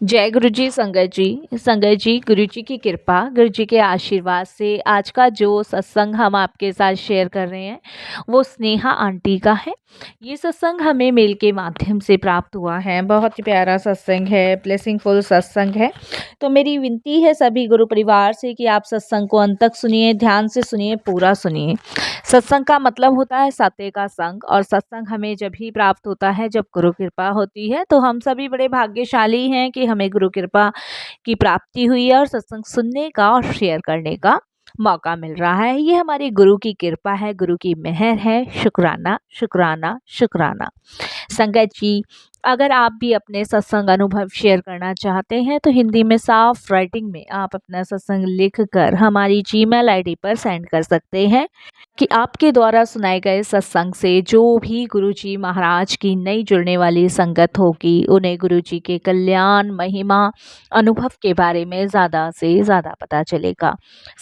जय गुरु जी। संगत जी, गुरु जी की कृपा, गुरु जी के आशीर्वाद से आज का जो सत्संग हम आपके साथ शेयर कर रहे हैं वो स्नेहा आंटी का है। ये सत्संग हमें मेल के माध्यम से प्राप्त हुआ है। बहुत ही प्यारा सत्संग है, ब्लेसिंगफुल सत्संग है। तो मेरी विनती है सभी गुरु परिवार से कि आप सत्संग को अंत तक सुनिए, ध्यान से सुनिए, पूरा सुनिए। सत्संग का मतलब होता है सत्य का संग, और सत्संग हमें जब ही प्राप्त होता है जब गुरु कृपा होती है। तो हम सभी बड़े भाग्यशाली हैं कि हमें गुरु कृपा की प्राप्ति हुई है और सत्संग सुनने का और शेयर करने का मौका मिल रहा है। ये हमारी गुरु की कृपा है, गुरु की मेहर है। शुक्राना, शुक्राना, शुक्राना। संगत जी, अगर आप भी अपने सत्संग अनुभव शेयर करना चाहते हैं तो हिंदी में साफ राइटिंग में आप अपना सत्संग लिखकर हमारी जीमेल आईडी पर सेंड कर सकते हैं कि आपके द्वारा सुनाए गए सत्संग से जो भी गुरुजी महाराज की नई जुड़ने वाली संगत होगी उन्हें गुरुजी के कल्याण, महिमा, अनुभव के बारे में ज़्यादा से ज़्यादा पता चलेगा।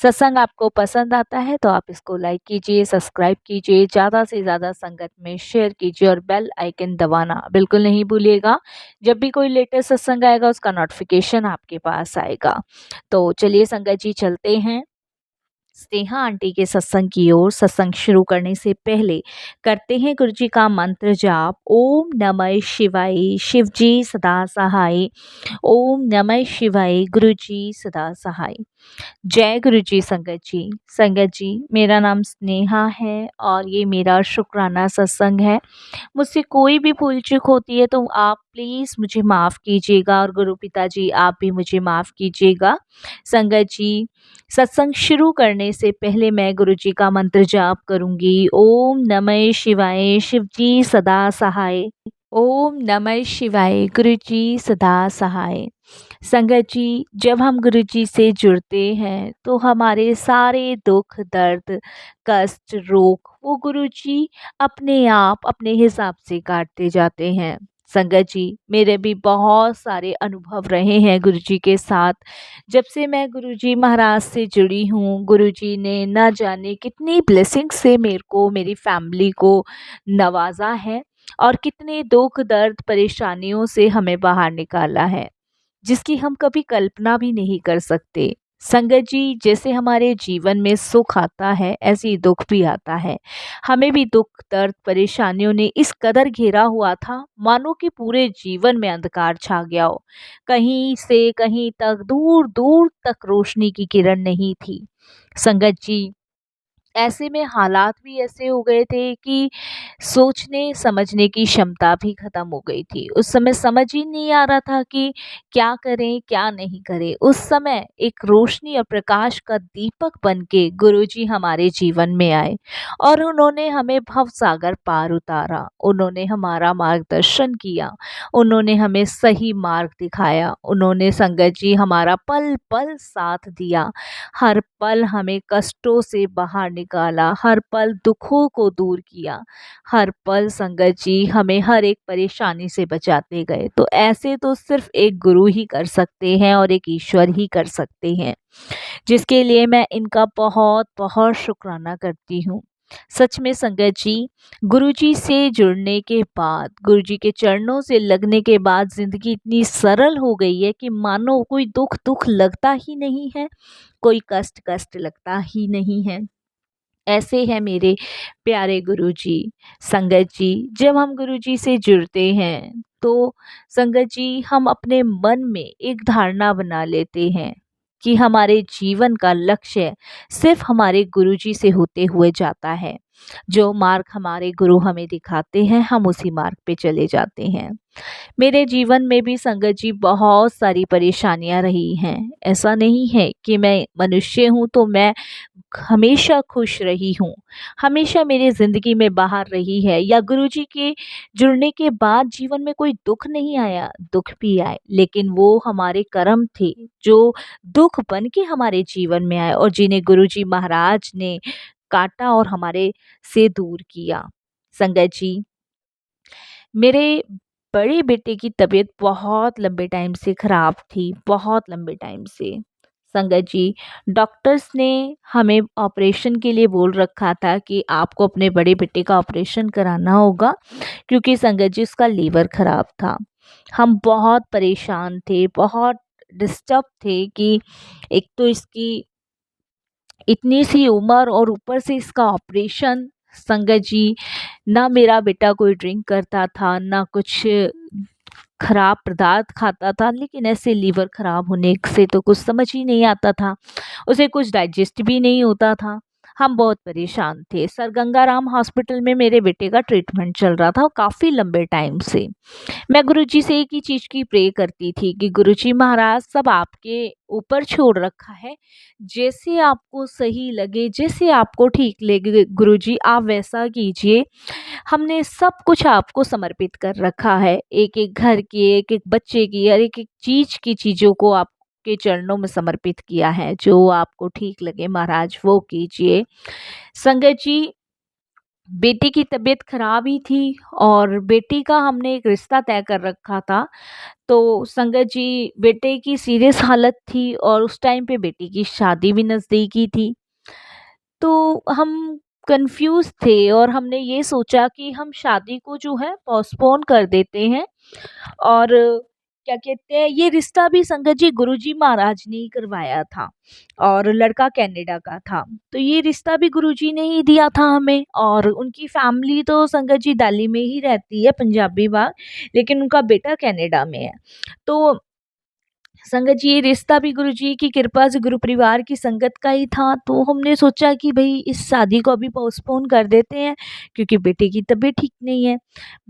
सत्संग आपको पसंद आता है तो आप इसको लाइक कीजिए, सब्सक्राइब कीजिए, ज़्यादा से ज़्यादा संगत में शेयर कीजिए और बेल आइकन दबाना बिल्कुल नहीं भूलिएगा। जब भी कोई लेटेस्ट सत्संग आएगा उसका नोटिफिकेशन आपके पास आएगा। तो चलिए संगत जी, चलते हैं स्नेहा आंटी के सत्संग की ओर। सत्संग शुरू करने से पहले करते हैं गुरु जी का मंत्र जाप। ओम नमः शिवाय, शिव जी सदा सहाय। ओम नमः शिवाय, गुरु जी सदा सहाय। जय गुरु जी। संगत जी, मेरा नाम स्नेहा है और ये मेरा शुक्राना सत्संग है। मुझसे कोई भी भूल चूक होती है तो आप प्लीज़ मुझे माफ़ कीजिएगा और गुरु पिताजी आप भी मुझे माफ़ कीजिएगा। संगत जी, सत्संग शुरू करने से पहले मैं गुरु जी का मंत्र जाप करूंगी। ओम नमः शिवाय, शिव जी सदा सहाय। ओम नमः शिवाय, गुरु जी सदा सहाय। संगत जी, जब हम गुरु जी से जुड़ते हैं तो हमारे सारे दुख, दर्द, कष्ट, रोग वो गुरु जी अपने आप अपने हिसाब से काटते जाते हैं। संगत जी, मेरे भी बहुत सारे अनुभव रहे हैं गुरु जी के साथ। जब से मैं गुरु जी महाराज से जुड़ी हूँ, गुरु जी ने न जाने कितनी ब्लेसिंग से मेरे को, मेरी फैमिली को नवाजा है और कितने दुख, दर्द, परेशानियों से हमें बाहर निकाला है जिसकी हम कभी कल्पना भी नहीं कर सकते। संगत जी, जैसे हमारे जीवन में सुख आता है ऐसे ही दुख भी आता है। हमें भी दुख, दर्द, परेशानियों ने इस कदर घेरा हुआ था मानो कि पूरे जीवन में अंधकार छा गया हो। कहीं से कहीं तक, दूर दूर तक रोशनी की किरण नहीं थी। संगत जी, ऐसे में हालात भी ऐसे हो गए थे कि सोचने समझने की क्षमता भी खत्म हो गई थी। उस समय समझ ही नहीं आ रहा था कि क्या करें क्या नहीं करें। उस समय एक रोशनी और प्रकाश का दीपक बन के गुरुजी हमारे जीवन में आए और उन्होंने हमें भव सागर पार उतारा। उन्होंने हमारा मार्गदर्शन किया, उन्होंने हमें सही मार्ग दिखाया। उन्होंने संगत जी हमारा पल पल साथ दिया, हर पल हमें कष्टों से बाहर निकाला, हर पल दुखों को दूर किया, हर पल संगत जी हमें हर एक परेशानी से बचाते गए। तो ऐसे तो सिर्फ एक गुरु ही कर सकते हैं और एक ईश्वर ही कर सकते हैं, जिसके लिए मैं इनका बहुत बहुत शुक्राना करती हूँ। सच में संगत जी, गुरुजी से जुड़ने के बाद, गुरुजी के चरणों से लगने के बाद जिंदगी इतनी सरल हो गई है कि मानो कोई दुख दुख लगता ही नहीं है, कोई कष्ट कष्ट लगता ही नहीं है। ऐसे है मेरे प्यारे गुरुजी। संगत जी, जब हम गुरुजी से जुड़ते हैं तो संगत जी हम अपने मन में एक धारणा बना लेते हैं कि हमारे जीवन का लक्ष्य सिर्फ हमारे गुरुजी से होते हुए जाता है। जो मार्ग हमारे गुरु हमें दिखाते हैं हम उसी मार्ग पे चले जाते हैं। मेरे जीवन में भी संगत जी बहुत सारी परेशानियां रही हैं। ऐसा नहीं है कि मैं मनुष्य हूँ तो मैं हमेशा खुश रही हूँ, हमेशा मेरी ज़िंदगी में बाहर रही है, या गुरुजी के जुड़ने के बाद जीवन में कोई दुख नहीं आया। दुख भी आए लेकिन वो हमारे कर्म थे जो दुख बन के हमारे जीवन में आए और जिन्हें गुरुजी महाराज ने काटा और हमारे से दूर किया। संगत जी, मेरे बड़े बेटे की तबीयत बहुत लंबे टाइम से ख़राब थी, बहुत लंबे टाइम से। संगत जी, डॉक्टर्स ने हमें ऑपरेशन के लिए बोल रखा था कि आपको अपने बड़े बेटे का ऑपरेशन कराना होगा क्योंकि संगत जी उसका लीवर ख़राब था। हम बहुत परेशान थे, बहुत डिस्टर्ब थे कि एक तो इसकी इतनी सी उम्र और ऊपर से इसका ऑपरेशन। संगत जी, ना मेरा बेटा कोई ड्रिंक करता था, ना कुछ खराब पदार्थ खाता था, लेकिन ऐसे लीवर खराब होने से तो कुछ समझ ही नहीं आता था। उसे कुछ डाइजेस्ट भी नहीं होता था। हम बहुत परेशान थे। सर गंगाराम हॉस्पिटल में मेरे बेटे का ट्रीटमेंट चल रहा था काफ़ी लंबे टाइम से। मैं गुरुजी से एक ही चीज़ की प्रे करती थी कि गुरुजी महाराज, सब आपके ऊपर छोड़ रखा है। जैसे आपको सही लगे, जैसे आपको ठीक लगे गुरुजी, आप वैसा कीजिए। हमने सब कुछ आपको समर्पित कर रखा है। एक-एक घर की, एक-एक बच्चे की और एक-एक चीज़ की चीज़ों को आपके चरणों में समर्पित किया है। जो आपको ठीक लगे महाराज वो कीजिए। संगत जी, बेटी की तबीयत खराब ही थी और बेटी का हमने एक रिश्ता तय कर रखा था। तो संगत जी, बेटे की सीरियस हालत थी और उस टाइम पे बेटी की शादी भी नज़दीकी थी। तो हम कंफ्यूज थे और हमने ये सोचा कि हम शादी को जो है पोस्टपोन कर देते हैं। और क्या कहते हैं, ये रिश्ता भी संगत जी गुरुजी महाराज ने ही करवाया था और लड़का कनाडा का था। तो ये रिश्ता भी गुरुजी ने ही दिया था हमें। और उनकी फैमिली तो संगत जी दिल्ली में ही रहती है, पंजाबी बाग, लेकिन उनका बेटा कनाडा में है। तो संगत जी, ये रिश्ता भी गुरुजी की कृपा से गुरु परिवार की संगत का ही था। तो हमने सोचा कि भई इस शादी को अभी पोस्टपोन कर देते हैं, क्योंकि बेटे की तबीयत ठीक नहीं है।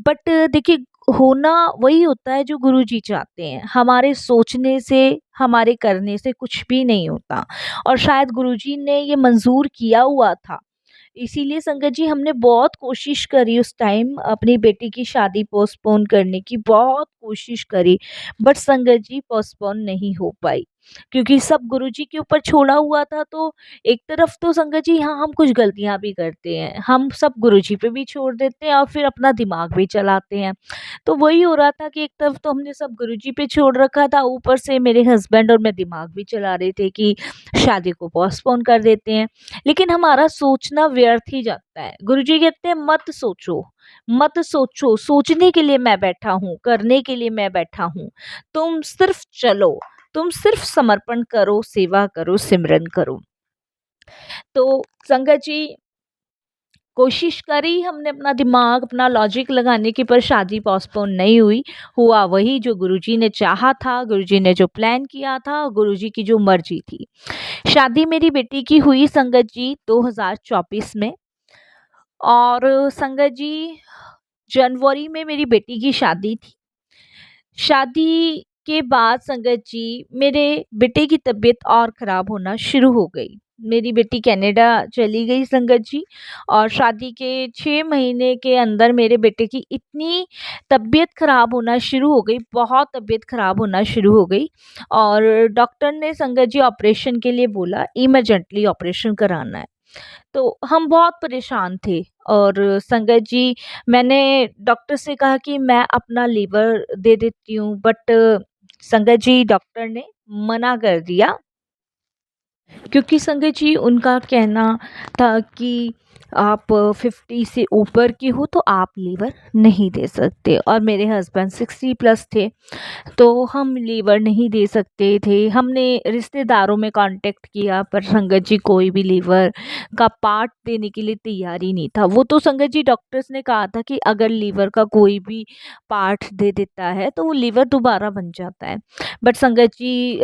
बट देखिए, होना वही होता है जो गुरुजी चाहते हैं। हमारे सोचने से, हमारे करने से कुछ भी नहीं होता और शायद गुरुजी ने ये मंज़ूर किया हुआ था। इसीलिए संगत जी, हमने बहुत कोशिश करी उस टाइम अपनी बेटी की शादी पोस्टपोन करने की, बहुत कोशिश करी। बट संगत जी, पोस्टपोन नहीं हो पाई, क्योंकि सब गुरुजी के ऊपर छोड़ा हुआ था। तो एक तरफ तो संगत जी, यहाँ हम कुछ गलतियां भी करते हैं, हम सब गुरुजी पे भी छोड़ देते हैं और फिर अपना दिमाग भी चलाते हैं। तो वही हो रहा था कि एक तरफ तो हमने सब गुरुजी पे छोड़ रखा था, ऊपर से मेरे हस्बैंड और मैं दिमाग भी चला रहे थे कि शादी को पोस्टपोन कर देते हैं। लेकिन हमारा सोचना व्यर्थ ही जाता है। गुरुजी कहते हैं, मत सोचो, मत सोचो, सोचने के लिए मैं बैठा हूँ, करने के लिए मैं बैठा हूँ। तुम सिर्फ चलो, तुम सिर्फ समर्पण करो, सेवा करो, सिमरन करो। तो संगत जी, कोशिश करी हमने अपना दिमाग, अपना लॉजिक लगाने की, पर शादी पोस्टपोन नहीं हुई। हुआ वही जो गुरुजी ने चाहा था, गुरुजी ने जो प्लान किया था, गुरुजी की जो मर्जी थी। शादी मेरी बेटी की हुई संगत जी 2024 में। और संगत जी, जनवरी में मेरी बेटी की शादी थी। शादी के बाद संगत जी, मेरे बेटे की तबीयत और ख़राब होना शुरू हो गई। मेरी बेटी कनाडा चली गई संगत जी, और शादी के 6 महीने के अंदर मेरे बेटे की इतनी तबीयत ख़राब होना शुरू हो गई, बहुत तबीयत ख़राब होना शुरू हो गई। और डॉक्टर ने संगत जी ऑपरेशन के लिए बोला, इमरजेंटली ऑपरेशन कराना है। तो हम बहुत परेशान थे। और संगत जी, मैंने डॉक्टर से कहा कि मैं अपना लीवर दे देती हूँ, बट संगत जी, डॉक्टर ने मना कर दिया, क्योंकि संगत जी उनका कहना था कि आप 50 से ऊपर की हो तो आप लीवर नहीं दे सकते, और मेरे हस्बैंड 60 प्लस थे, तो हम लीवर नहीं दे सकते थे। हमने रिश्तेदारों में कांटेक्ट किया, पर संगत जी कोई भी लीवर का पार्ट देने के लिए तैयार ही नहीं था। वो तो संगत जी, डॉक्टर्स ने कहा था कि अगर लीवर का कोई भी पार्ट दे देता है तो वो लीवर दोबारा बन जाता है। बट संगत जी,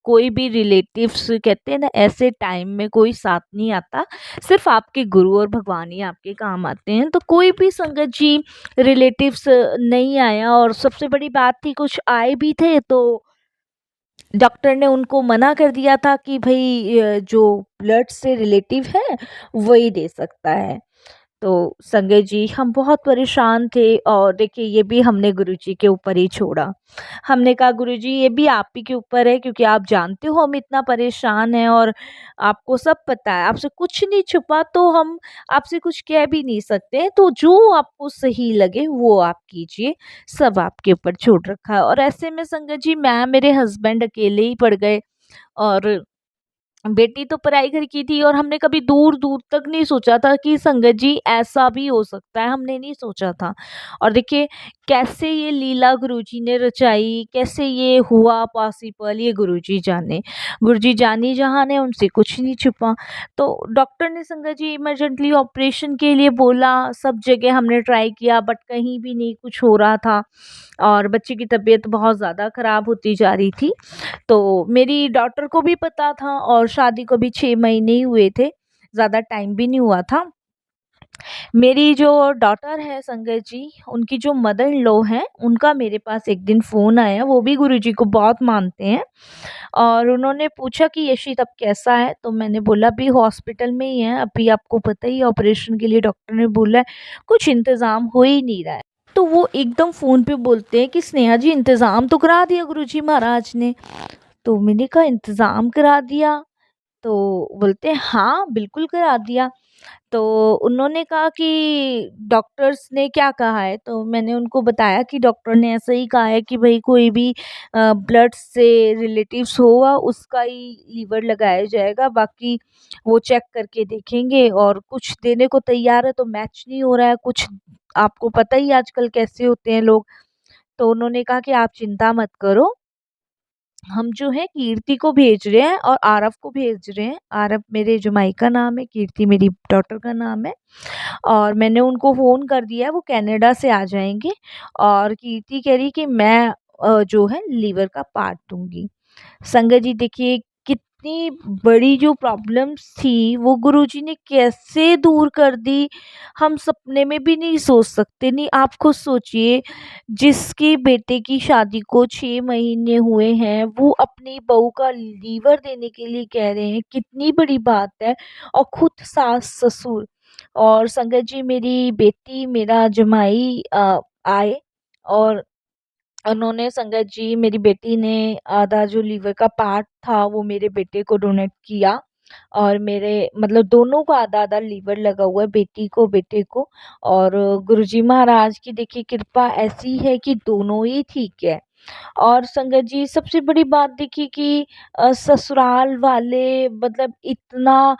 कोई भी रिलेटिव्स, कहते हैं ना, ऐसे टाइम में कोई साथ नहीं आता, सिर्फ आपके गुरु और भगवान ही आपके काम आते हैं। तो कोई भी संगत जी रिलेटिव्स नहीं आया, और सबसे बड़ी बात थी, कुछ आए भी थे तो डॉक्टर ने उनको मना कर दिया था कि भाई जो ब्लड से रिलेटिव है वही दे सकता है। तो संगत जी, हम बहुत परेशान थे, और देखिए ये भी हमने गुरुजी के ऊपर ही छोड़ा। हमने कहा, गुरुजी ये भी आप ही के ऊपर है, क्योंकि आप जानते हो हम इतना परेशान हैं, और आपको सब पता है, आपसे कुछ नहीं छुपा, तो हम आपसे कुछ कह भी नहीं सकते। तो जो आपको सही लगे वो आप कीजिए, सब आपके ऊपर छोड़ रखा है। और ऐसे में संगत जी, मैं मेरे हस्बैंड अकेले ही पड़ गए। और बेटी तो पराई घर की थी और हमने कभी दूर-दूर तक नहीं सोचा था कि संगत जी ऐसा भी हो सकता है, हमने नहीं सोचा था। और देखिए कैसे ये लीला गुरुजी ने रचाई, कैसे ये हुआ पॉसिबल ये गुरुजी जाने। गुरुजी जानी जहान है उनसे कुछ नहीं छुपा। तो डॉक्टर ने संगत जी इमरजेंटली ऑपरेशन के लिए बोला, सब जगह हमने ट्राई किया बट कहीं भी नहीं कुछ हो रहा था और बच्चे की तबीयत बहुत ज़्यादा ख़राब होती जा रही थी। तो मेरी डॉटर को भी पता था और शादी को भी 6 महीने ही हुए थे, ज़्यादा टाइम भी नहीं हुआ था। मेरी जो डॉटर है संगत जी, उनकी जो मदर इन लॉ हैं, उनका मेरे पास एक दिन फ़ोन आया, वो भी गुरुजी को बहुत मानते हैं और उन्होंने पूछा कि यशित अब कैसा है? तो मैंने बोला अभी हॉस्पिटल में ही है, अभी आपको पता ही है ऑपरेशन के लिए डॉक्टर ने बोला है, कुछ इंतज़ाम हो ही नहीं रहा है। तो वो एकदम फ़ोन पे बोलते हैं कि स्नेहा जी इंतज़ाम तो करा दिया गुरुजी महाराज ने। तो मैंने कहा इंतज़ाम करा दिया? तो बोलते हैं हाँ, बिल्कुल करा दिया। तो उन्होंने कहा कि डॉक्टर्स ने क्या कहा है? तो मैंने उनको बताया कि डॉक्टर ने ऐसा ही कहा है कि भई कोई भी ब्लड से रिलेटिव्स होगा उसका ही लीवर लगाया जाएगा, बाकी वो चेक करके देखेंगे और कुछ देने को तैयार है तो मैच नहीं हो रहा है, कुछ आपको पता ही है आजकल कैसे होते हैं लोग। तो उन्होंने कहा कि आप चिंता मत करो, हम जो है कीर्ति को भेज रहे हैं और आरव को भेज रहे हैं। आरव मेरे जमाई का नाम है, कीर्ति मेरी डॉटर का नाम है और मैंने उनको फ़ोन कर दिया है, वो कनाडा से आ जाएँगे और कीर्ति कह रही कि मैं जो है लीवर का पार्ट दूँगी। संगत जी देखिए कितनी बड़ी जो प्रॉब्लम्स थी वो गुरुजी ने कैसे दूर कर दी, हम सपने में भी नहीं सोच सकते। नहीं आप खुद सोचिए, जिसके बेटे की शादी को 6 महीने हुए हैं वो अपनी बहू का लीवर देने के लिए कह रहे हैं, कितनी बड़ी बात है। और खुद सास ससुर और संगत जी मेरी बेटी मेरा जमाई आए और उन्होंने संगत जी मेरी बेटी ने आधा जो लीवर का पार्ट था वो मेरे बेटे को डोनेट किया और मेरे मतलब दोनों को आधा-आधा लीवर लगा हुआ है, बेटी को, बेटे को। और गुरुजी महाराज की देखिए कृपा ऐसी है कि दोनों ही ठीक है। और संगत जी सबसे बड़ी बात देखिए कि ससुराल वाले मतलब इतना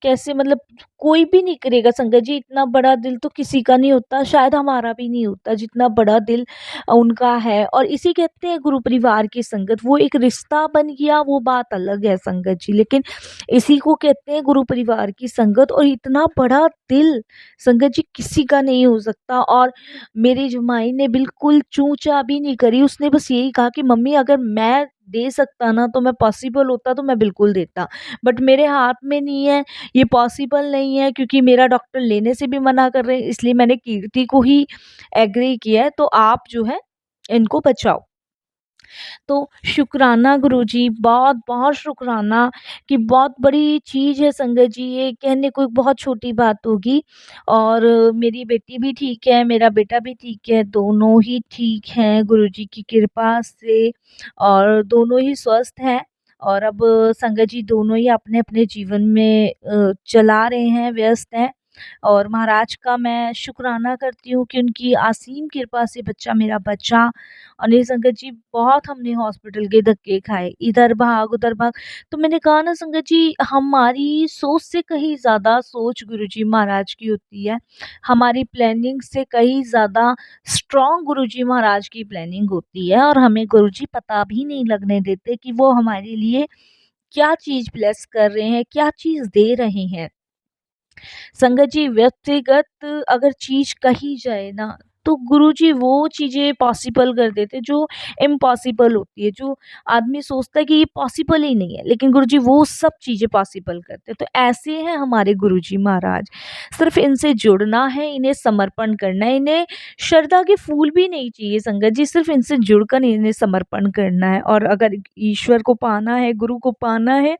कैसे मतलब कोई भी नहीं करेगा संगत जी, इतना बड़ा दिल तो किसी का नहीं होता, शायद हमारा भी नहीं होता जितना बड़ा दिल उनका है। और इसी कहते हैं गुरु परिवार की संगत, वो एक रिश्ता बन गया वो बात अलग है संगत जी, लेकिन इसी को कहते हैं गुरु परिवार की संगत। और इतना बड़ा दिल संगत जी किसी का नहीं हो सकता। और मेरी जुमाई ने बिल्कुल चूँ-चा भी नहीं करी, उसने बस यही कहा कि मम्मी अगर मैं दे सकता ना तो मैं पॉसिबल होता तो मैं बिल्कुल देता, बट मेरे हाथ में नहीं है, ये पॉसिबल नहीं है क्योंकि मेरा डॉक्टर लेने से भी मना कर रहे हैं, इसलिए मैंने कीर्ति को ही एग्री किया है, तो आप जो है इनको बचाओ। तो शुक्राना गुरुजी, बहुत-बहुत शुक्राना कि बहुत बड़ी चीज़ है संगत जी, ये कहने को बहुत छोटी बात होगी। और मेरी बेटी भी ठीक है, मेरा बेटा भी ठीक है, दोनों ही ठीक हैं गुरुजी की कृपा से और दोनों ही स्वस्थ हैं। और अब संगत जी दोनों ही अपने-अपने जीवन में चला रहे हैं, व्यस्त हैं। और महाराज का मैं शुक्राना करती हूँ कि उनकी असीम कृपा से बच्चा मेरा बचा। और नहीं संगत जी बहुत हमने हॉस्पिटल के धक्के खाए, इधर भाग उधर भाग। तो मैंने कहा ना संगत जी हमारी सोच से कहीं ज़्यादा सोच गुरुजी महाराज की होती है। हमारी प्लानिंग से कहीं ज़्यादा स्ट्रॉन्ग गुरुजी महाराज की प्लानिंग होती है और हमें गुरुजी पता भी नहीं लगने देते कि वो हमारे लिए क्या चीज़ ब्लेस कर रहे हैं, क्या चीज़ दे रहे हैं। संगत जी व्यक्तिगत अगर चीज़ कही जाए ना तो गुरुजी वो चीज़ें पॉसिबल कर देते जो इम्पॉसिबल होती है, जो आदमी सोचता है कि ये पॉसिबल ही नहीं है, लेकिन गुरुजी वो सब चीज़ें पॉसिबल करते हैं। तो ऐसे हैं हमारे गुरुजी महाराज। सिर्फ इनसे जुड़ना है, इन्हें समर्पण करना है, इन्हें श्रद्धा के फूल भी नहीं चाहिए संगत जी, सिर्फ इनसे जुड़कर इन्हें समर्पण करना है। और अगर ईश्वर को पाना है, गुरु को पाना है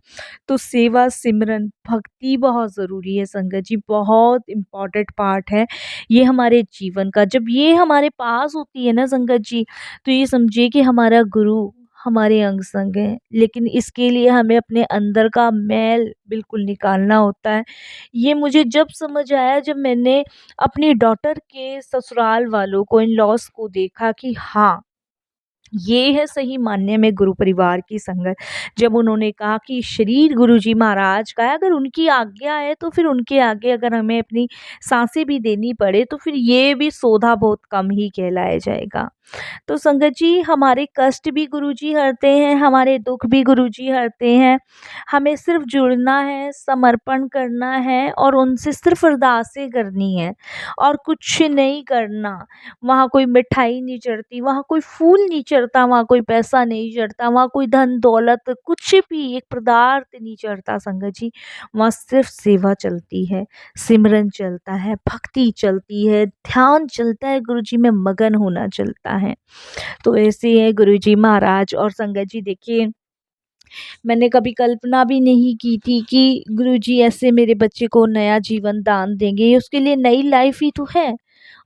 तो सेवा, सिमरन, भक्ति बहुत ज़रूरी है संगत जी, बहुत इम्पोर्टेंट पार्ट है ये हमारे जीवन का। जब ये हमारे पास होती है ना संगत जी, तो ये समझिए कि हमारा गुरु हमारे अंग संग है। लेकिन इसके लिए हमें अपने अंदर का मैल बिल्कुल निकालना होता है। ये मुझे जब समझ आया जब मैंने अपनी डॉटर के ससुराल वालों को, इन-लॉज़ को देखा कि हाँ ये है सही मायने में गुरु परिवार की संगत। जब उन्होंने कहा कि शरीर गुरुजी महाराज का है, अगर उनकी आज्ञा है तो फिर उनके आगे अगर हमें अपनी साँसें भी देनी पड़े तो फिर ये भी सौदा बहुत कम ही कहलाया जाएगा। तो संगत जी, हमारे कष्ट भी गुरुजी हरते हैं, हमारे दुख भी गुरुजी हरते हैं। हमें सिर्फ़ जुड़ना है, समर्पण करना है और उनसे सिर्फ़ अरदासें करनी है और कुछ नहीं करना। वहाँ कोई मिठाई नहीं चढ़ती, वहाँ कोई फूल नहीं चढ़ता, वहाँ कोई पैसा नहीं चढ़ता, वहाँ कोई धन-दौलत कुछ भी एक पदार्थ नहीं चढ़ता संगत जी। वहाँ सिर्फ़ सेवा चलती है, सिमरन चलता है, भक्ति चलती है, ध्यान चलता है, गुरुजी में मगन होना चलता है। तो ऐसे है गुरुजी महाराज। और संगत जी देखिए, मैंने कभी कल्पना भी नहीं की थी कि गुरुजी ऐसे मेरे बच्चे को नया जीवन दान देंगे। ये उसके लिए नई लाइफ ही तो है।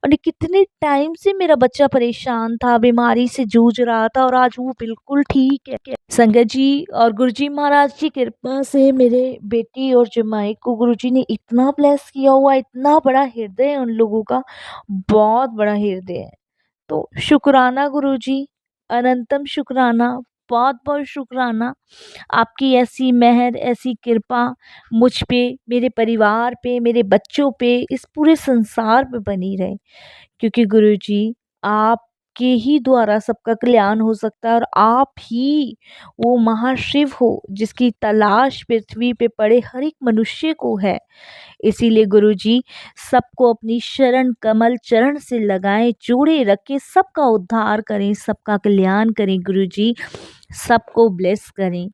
और ये कितने टाइम से मेरा बच्चा परेशान था, बीमारी से जूझ रहा था और आज वो बिल्कुल ठीक है। संगत जी, और गुरुजी महाराज की कृपा से मेरे बेटी और जमाई को गुरुजी ने इतना ब्लेस किया हुआ, इतना बड़ा हृदय है उन लोगों का, बहुत बड़ा हृदय है। तो शुक्राना गुरुजी, अनंतम शुक्राना, बहुत-बहुत शुक्राना। आपकी ऐसी मेहर, ऐसी कृपा मुझ पे, मेरे परिवार पे, मेरे बच्चों पे, इस पूरे संसार पे बनी रहे। क्योंकि गुरुजी, आपके ही द्वारा सबका कल्याण हो सकता है और आप ही वो महाशिव हो जिसकी तलाश पृथ्वी पे पड़े हर एक मनुष्य को है। इसीलिए गुरुजी, सबको अपनी शरण कमल चरण से लगाएं, जोड़े रखें, सबका उद्धार करें, सबका कल्याण करें गुरुजी, सबको ब्लेस करें।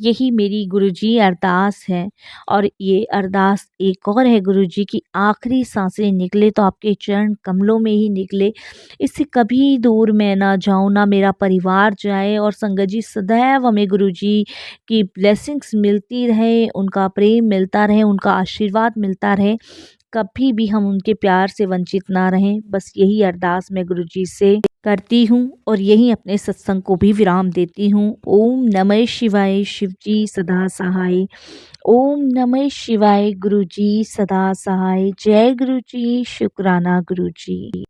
यही मेरी गुरुजी अरदास है। और ये अरदास एक और है गुरुजी की आखिरी सांसें निकले तो आपके चरण कमलों में ही निकले। इससे कभी दूर मैं ना जाऊं, ना मेरा परिवार जाए। और संगत जी, सदैव हमें गुरुजी की ब्लेसिंग्स मिलती रहे, उनका प्रेम मिलता रहे, उनका आशीर्वाद मिलता रहे। कभी भी हम उनके प्यार से वंचित ना रहें। बस यही अरदास मैं गुरुजी से करती हूँ और यहीं अपने सत्संग को भी विराम देती हूँ। ओम नमः शिवाय, शिव जी सदा सहाय। ओम नमः शिवाय, गुरु जी सदा सहाय। जय गुरु जी, शुक्राना गुरु जी।